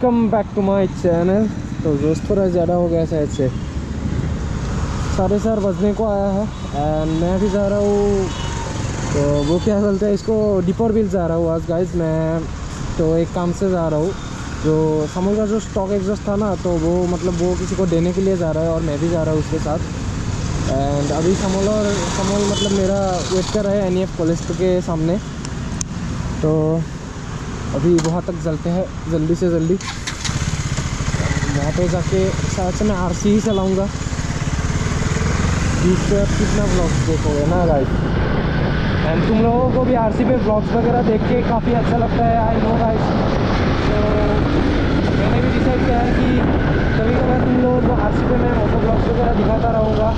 Welcome back to my channel. तो दोस्त थोड़ा ज़्यादा हो गया शायद से, 4:30 बजने को आया है एंड मैं भी जा रहा हूँ। तो वो क्या बोलते हैं इसको, दीपर बिल जा रहा हूँ आज गाइस। मैं तो एक काम से जा रहा हूँ, जो समल का जो स्टॉक एग्जॉस्ट था ना, तो वो मतलब वो किसी को देने के लिए जा रहा है और मैं भी जा रहा हूँ उसके साथ। एंड अभी समल मतलब मेरा वेट कर रहा है NEF कॉलेज के सामने। तो अभी वहाँ तक चलते हैं जल्दी से जल्दी। वहाँ पे जाके शायद से मैं RC ही चलाऊँगा। बीच पे अब कितना ब्लॉग्स देखोगे ना गाइस। एंड तुम लोगों को भी RC पे ब्लॉग्स वगैरह देख के काफ़ी अच्छा लगता है, आई नो गाइस। तो मैंने भी डिसाइड किया है कि कभी कभार तुम लोगों को RC पे मैं मोटो ब्लॉग्स वगैरह दिखाता रहूँगा।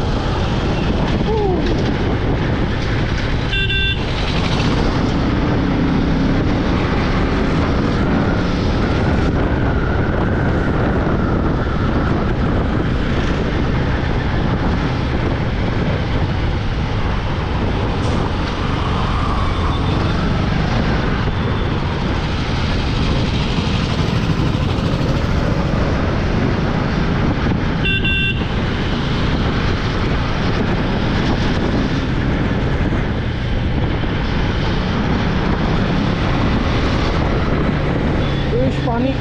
पानी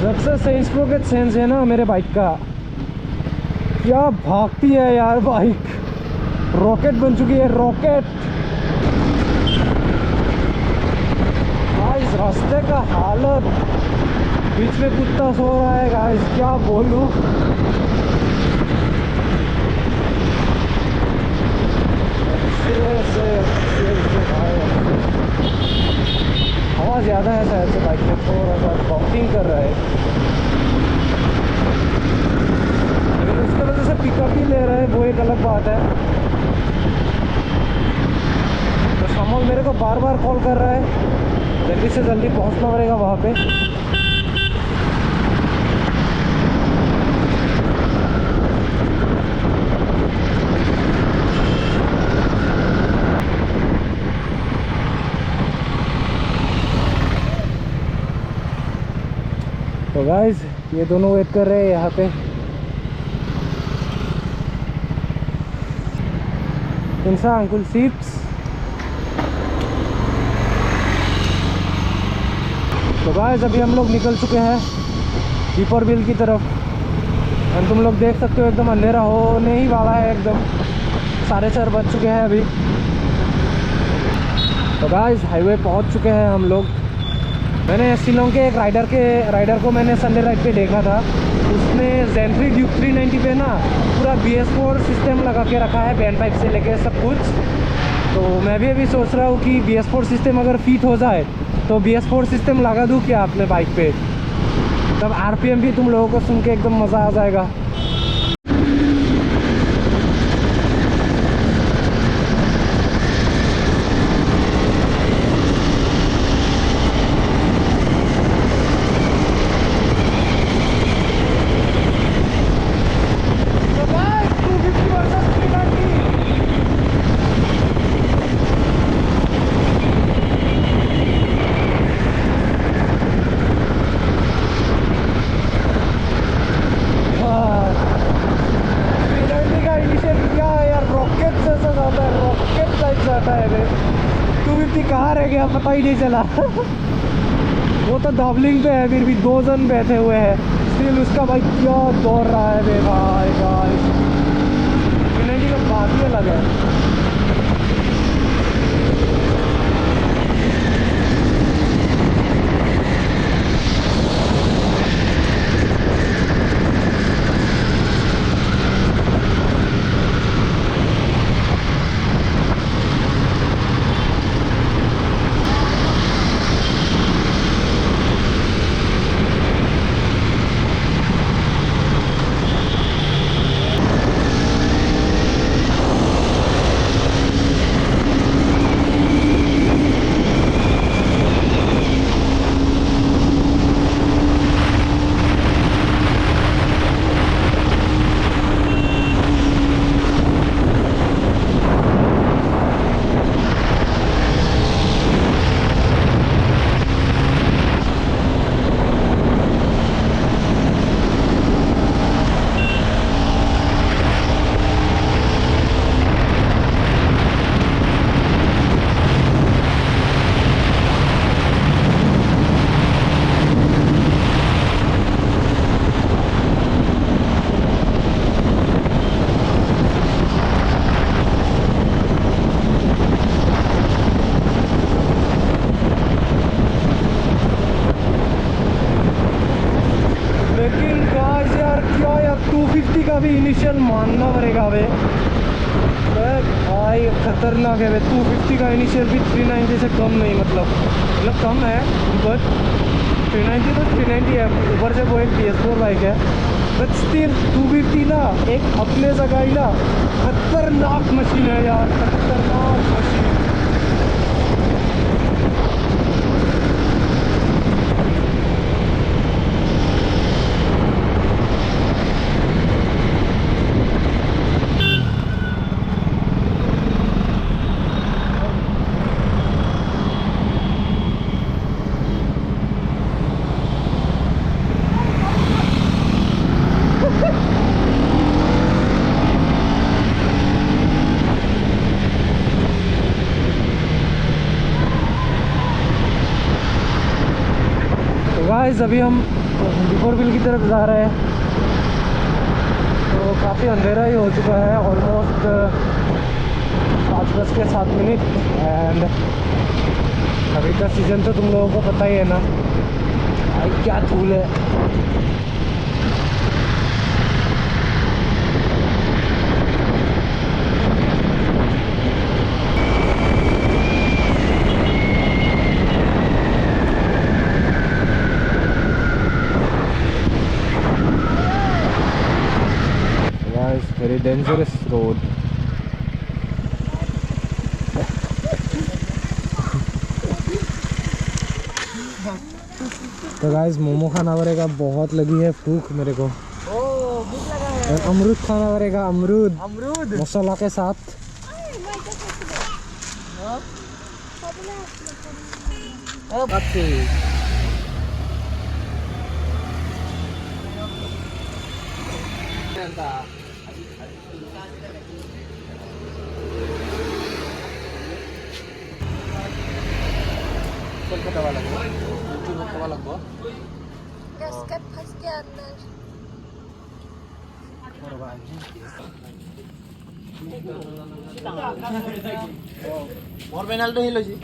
जब से सेंस प्रो के सेंस है ना मेरे बाइक का, क्या भागती है यार बाइक, रॉकेट बन चुकी है, रॉकेट। इस रास्ते का हालत, बीच में कुत्ता सो रहा है गाइस, क्या बोलूं। हवा ज़्यादा है शायद से, बाइक में थोड़ा सा बम्पिंग कर रहा है, लेकिन उसकी वजह से पिकअप ही ले रहा है, वो एक अलग बात है। तो समल मेरे को बार बार कॉल कर रहा है, जल्दी से जल्दी पहुंचना पड़ेगा वहाँ पे। तो गाइस ये दोनों वेट कर रहे हैं यहाँ पे। इंसा अंकुल सीट्स। तो गाइस अभी हम लोग निकल चुके हैं दीपर बिल की तरफ। और तुम लोग देख सकते हो एकदम अंधेरा होने ही वाला है, एकदम 4:30 बज चुके हैं अभी। तो गाइस हाईवे पहुंच चुके हैं हम लोग। मैंने शिलोंग के एक राइडर को मैंने संडे राइड पे देखा था। उसने ज़ेन3 ड्यूक 390 पे ना पूरा BS4 सिस्टम लगा के रखा है, बैंड पाइप से लेके सब कुछ। तो मैं भी अभी सोच रहा हूँ कि BS4 सिस्टम अगर फिट हो जाए तो BS4 सिस्टम लगा दूँ क्या अपने बाइक पे, तब RPM भी तुम लोगों को सुन के एकदम मज़ा आ जाएगा। कहाँ रह गया पता ही नहीं चला। वो तो डाबलिंग पे है, फिर भी 2 जन बैठे हुए हैं, स्टिल उसका भाई क्या दौड़ रहा है बे भाई। गाइस एनर्जी का बात ही अलग है। इनिशियल मानना पड़ेगा वे भाई, खतरनाक है वे। 250 का इनिशियल भी 390 से कम नहीं, मतलब कम है, बट 390 तो 390 है। ऊपर से वो एक PS4 बाइक है, बट स्टिल 250 ना एक अपने जगह ही ना खतरनाक मशीन है यार, खतरनाक मशीन। गाइस अभी हम दीपोरबिल की तरफ जा रहे हैं, तो काफ़ी अंधेरा ही हो चुका है, ऑलमोस्ट 5:07। एंड अभी का सीज़न तो तुम लोगों को पता ही है ना, भाई क्या धूल है। Very dangerous road. तो गाइस मोमो खाना पड़ेगा, बहुत लगी है भूख मेरे को। भूख लगा है। अमरूद खाना पड़ेगा, अमरूद अमरूद मसाला के साथ। गैसकेट फंस गया अंदर। मोर पेनाल्टी ही लजी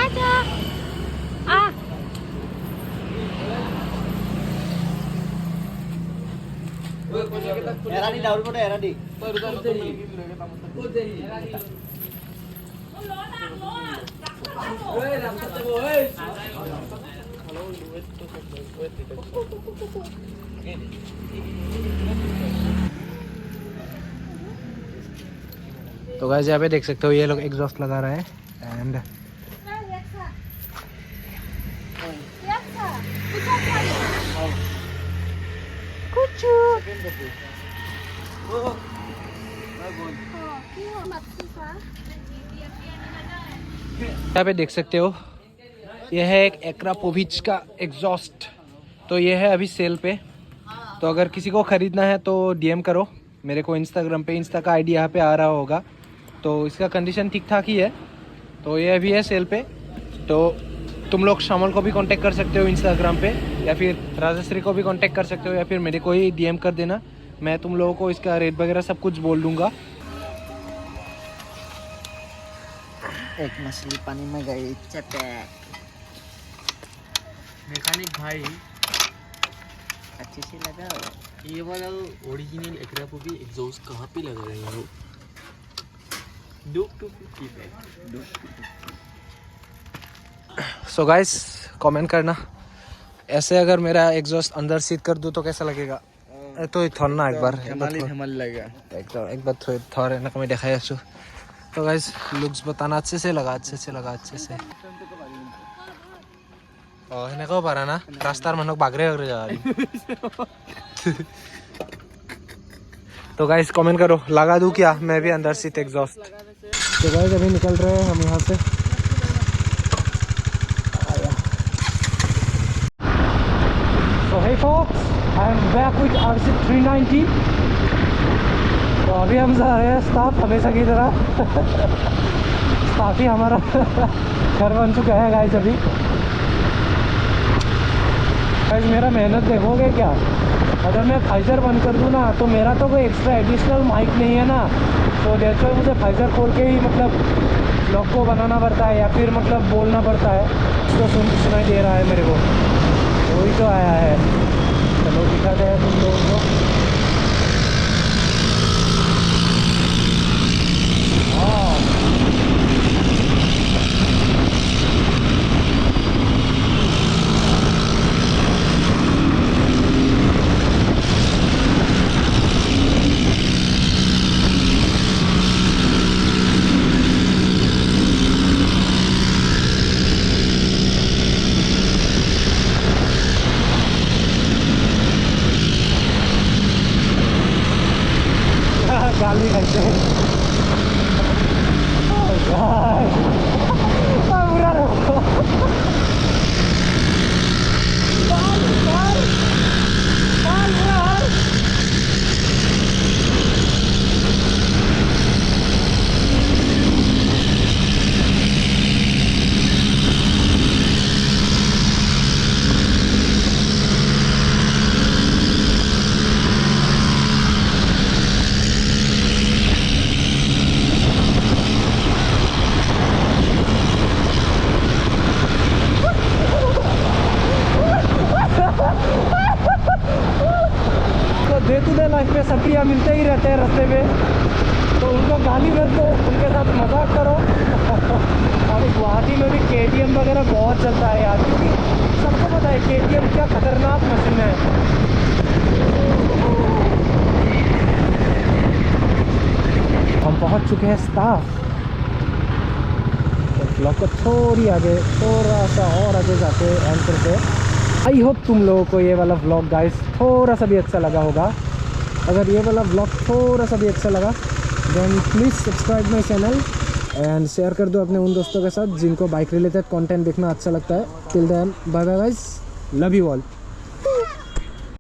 आजा आ एराडी डाउन पड़े एराडी तो गाइस यहाँ पे देख सकते हो ये लोग एग्जॉस्ट लगा रहे हैं। एंड यहाँ पे देख सकते हो यह है एक एक्रापोविच का एग्जॉस्ट। तो ये है अभी सेल पे, तो अगर किसी को ख़रीदना है तो डीएम करो मेरे को इंस्टाग्राम पे। इंस्टा का आईडी यहाँ पे आ रहा होगा। तो इसका कंडीशन ठीक ठाक ही है। तो ये अभी है सेल पे, तो तुम लोग शामल को भी कांटेक्ट कर सकते हो इंस्टाग्राम पे, या फिर राजश्री को भी कांटेक्ट कर सकते हो, या फिर मेरे को ही डीएम कर देना। मैं तुम लोगों को इसका रेट वगैरह सब कुछ बोल दूँगा। एक मछली पानी में गई चटैक। मैकेनिक भाई अच्छे से लगाओ। ये वाला ओरिजिनल एक्रापोवी एग्जॉस्ट कहाँ पे लगा रहे हैं? डुक टू सो गाइस कमेंट करना, ऐसे अगर मेरा एग्जॉस्ट अंदर सीट कर दूँ तो कैसा लगेगा? तो थोड़ा एक बार लगेगा एक बार थोड़े ना मैं दिखाई आसो। तो गाइस लुक्स बताना, अच्छे से लगा, अच्छे से लगा, अच्छे से। সেনেকেও পারা না, রাস্তার মানুষ বাগরে বাগরে যাওয়া। तो गाइस कमेंट करो, लगा दूं क्या मैं भी अंदर सीट एग्जॉस्ट? तो गाइस अभी निकल रहे हैं हम यहाँ से। So hey folks, I am back with RC 390। तो अभी हम जा रहे हैं स्टाफ हमेशा की तरह। स्टाफ ही हमारा घर बन चुका है गाइस। अभी गाइस मेरा मेहनत देखोगे क्या? अगर मैं फाइजर बंद कर दूँ ना तो मेरा तो कोई एक्स्ट्रा एडिशनल माइक नहीं है ना, तो दैट्स व्हाई मुझे फाइजर खोल के ही मतलब ब्लॉग को बनाना पड़ता है या फिर मतलब बोलना पड़ता है, उसको सुनाई दे रहा है मेरे को, वही तो आया है। चलो दिखाते हैं तुम लोगों को। गाली खाते हैं। बुरा रखो। लाइफ में सप्रिया मिलते ही रहते हैं रास्ते में, तो उनको गाली मत दो, उनके साथ मजाक करो। और गुवाहाटी में भी KTM वगैरह बहुत चलता है यार, क्योंकि सबको पता है KTM क्या खतरनाक मशीन है। हम पहुंच चुके हैं स्टाफ। तो ब्लॉग को थोड़ा सा और आगे जाके एंड करते हैं। आई होप तुम लोगों को ये वाला व्लॉग गाइस थोड़ा सा भी अच्छा लगा होगा। अगर ये वाला व्लॉग थोड़ा सा भी अच्छा लगा then please subscribe my channel and share कर दो अपने उन दोस्तों के साथ जिनको बाइक रिलेटेड कंटेंट देखना अच्छा लगता है। Till then bye bye guys, love you all.